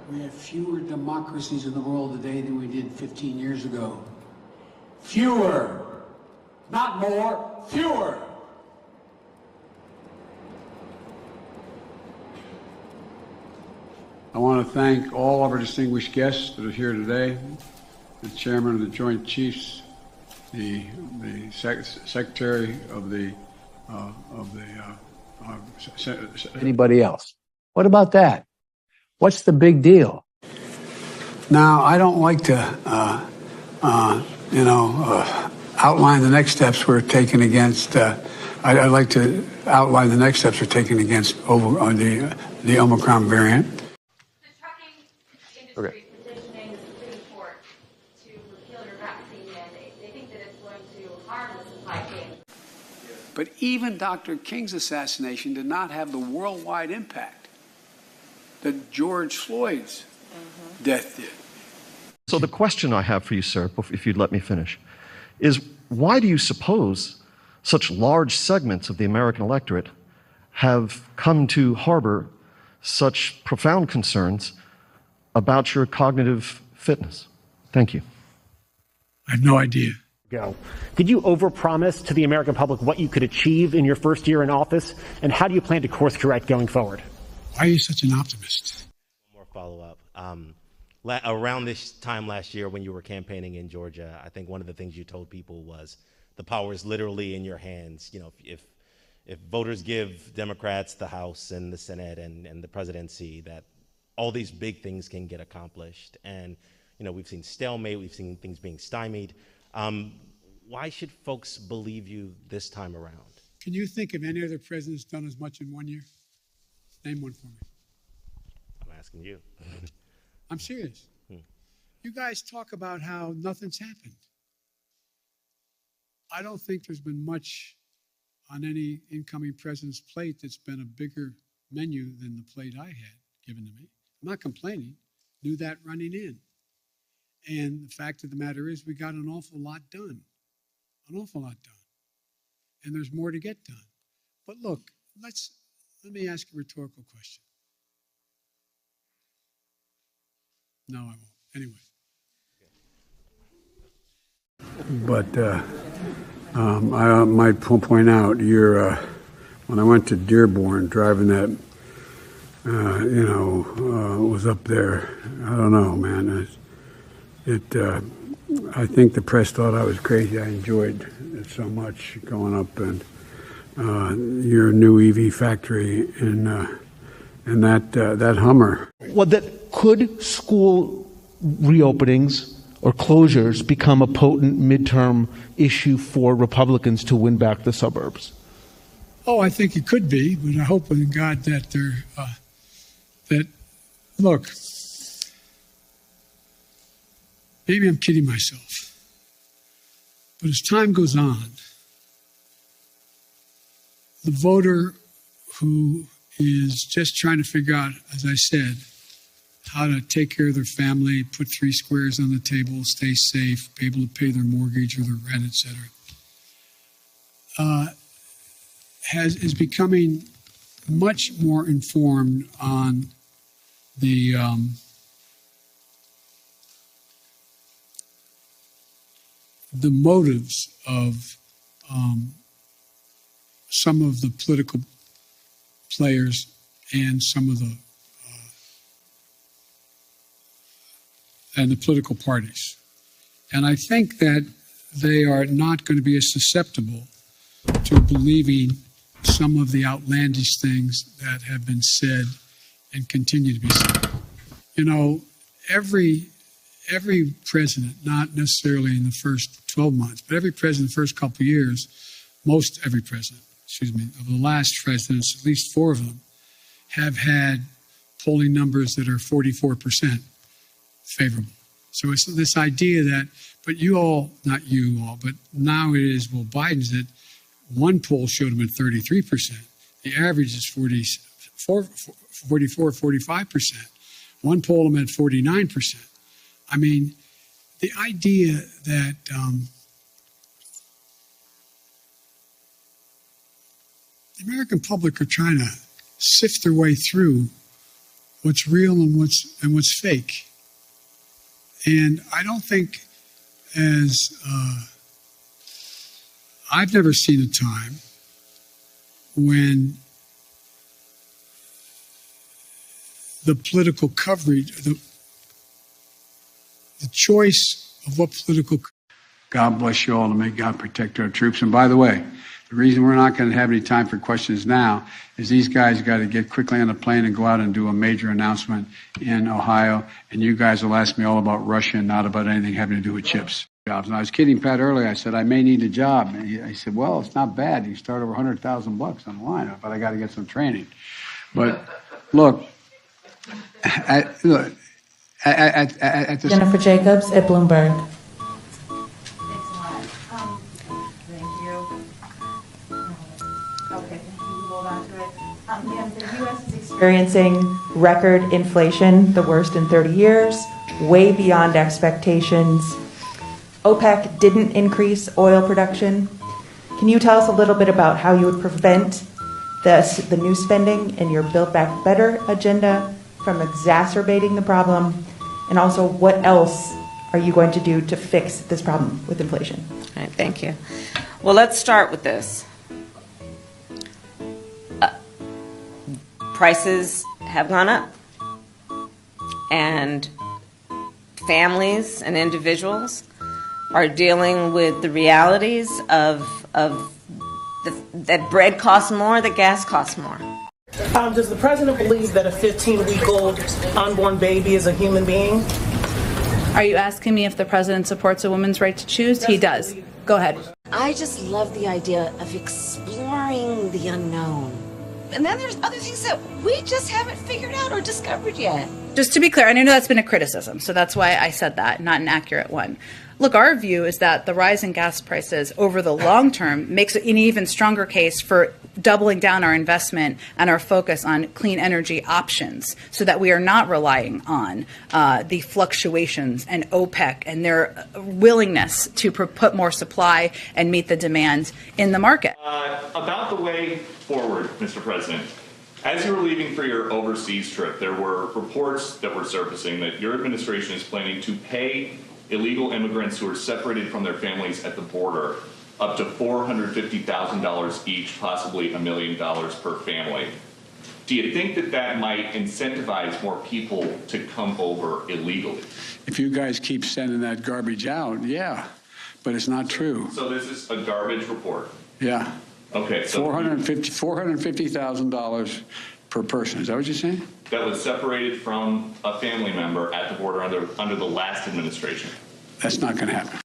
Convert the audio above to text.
We have fewer democracies in the world today than we did 15 years ago. Fewer, not more, fewer. I want to thank all of our distinguished guests that are here today, the Chairman of the Joint Chiefs, the Secretary of the anybody else. What about that? What's the big deal? Now, I don't like to, outline the next steps we're taking against. I'd like to outline the next steps we're taking against the Omicron variant. The trucking industry petitioning the Supreme Court to repeal your vaccine mandate. They think that it's going to harm the supply chain. But even Dr. King's assassination did not have the worldwide impact that George Floyd's death did. So the question I have for you, sir, if you'd let me finish, is why do you suppose such large segments of the American electorate have come to harbor such profound concerns about your cognitive fitness? Thank you. I have no idea. Did you overpromise to the American public what you could achieve in your first year in office? And how do you plan to course correct going forward? Why are you such an optimist? One more follow-up. Around this time last year when you were campaigning in Georgia, I think one of the things you told people was the power is literally in your hands. You know, if voters give Democrats the House and the Senate and the presidency, that all these big things can get accomplished. And, you know, we've seen stalemate, we've seen things being stymied. Why should folks believe you this time around? Can you think of any other president's done as much in 1 year? Name one for me. I'm asking you. I'm serious. You guys talk about how nothing's happened. I don't think there's been much on any incoming president's plate that's been a bigger menu than the plate I had given to me. I'm not complaining. Knew that running in. And the fact of the matter is we got an awful lot done. An awful lot done. And there's more to get done. But look, let me ask a rhetorical question. No, I won't. Anyway. But I might point out, when I went to Dearborn, driving that, was up there. I don't know, man. I think the press thought I was crazy. I enjoyed it so much going up and your new EV factory and that Hummer. Well, could school reopenings or closures become a potent midterm issue for Republicans to win back the suburbs? Oh, I think it could be, but I hope in God that look, maybe I'm kidding myself, but as time goes on, the voter who is just trying to figure out, as I said, how to take care of their family, put 3 squares on the table, stay safe, be able to pay their mortgage or their rent, etc., is becoming much more informed on the motives of some of the political players and some of the political parties. And I think that they are not going to be as susceptible to believing some of the outlandish things that have been said and continue to be said. You know, every president, not necessarily in the first 12 months, but every president in the first couple of years, every president, of the last presidents, at least 4 of them, have had polling numbers that are 44% favorable. So it's this idea that, but you all, not you all, but now it is, well, Biden's at, one poll showed him at 33%. The average is 44, 45%. One poll him at 49%. I mean, the idea that the American public are trying to sift their way through what's real and what's fake. And I don't think I've never seen a time when the political coverage, the choice of what political. God bless you all, and may God protect our troops. And by the way, the reason we're not going to have any time for questions now is these guys got to get quickly on a plane and go out and do a major announcement in Ohio. And you guys will ask me all about Russia and not about anything having to do with chips. Jobs. And I was kidding Pat earlier. I said, I may need a job. And he said, well, it's not bad. You start over $100,000 on the line, but I got to get some training. But look, at this. Jennifer Jacobs at Bloomberg. Thank you. Okay, thank you. Hold on to it. The U.S. is Experiencing record inflation, the worst in 30 years, way beyond expectations. OPEC didn't increase oil production. Can you tell us a little bit about how you would prevent the new spending in your Build Back Better agenda from exacerbating the problem? And also, what else are you going to do to fix this problem with inflation? All right, thank you. Well, let's start with this. Prices have gone up, and families and individuals are dealing with the realities of that bread costs more, that gas costs more. Does the president believe that a 15-week-old unborn baby is a human being? Are you asking me if the president supports a woman's right to choose? He does. Go ahead. I just love the idea of exploring the unknown. And then there's other things that we just haven't figured out or discovered yet. Just to be clear, and I know that's been a criticism, so that's why I said that, not an accurate one. Look, our view is that the rise in gas prices over the long term makes an even stronger case for doubling down our investment and our focus on clean energy options so that we are not relying on the fluctuations and OPEC and their willingness to put more supply and meet the demand in the market. About the way forward, Mr. President, as you were leaving for your overseas trip, there were reports that were surfacing that your administration is planning to pay illegal immigrants who are separated from their families at the border up to $450,000 each, possibly $1 million per family. Do you think that that might incentivize more people to come over illegally? If you guys keep sending that garbage out, yeah, but it's not true. So this is a garbage report? Yeah. Okay. So $450,000 per person. Is that what you're saying? That was separated from a family member at the border under the last administration. That's not going to happen.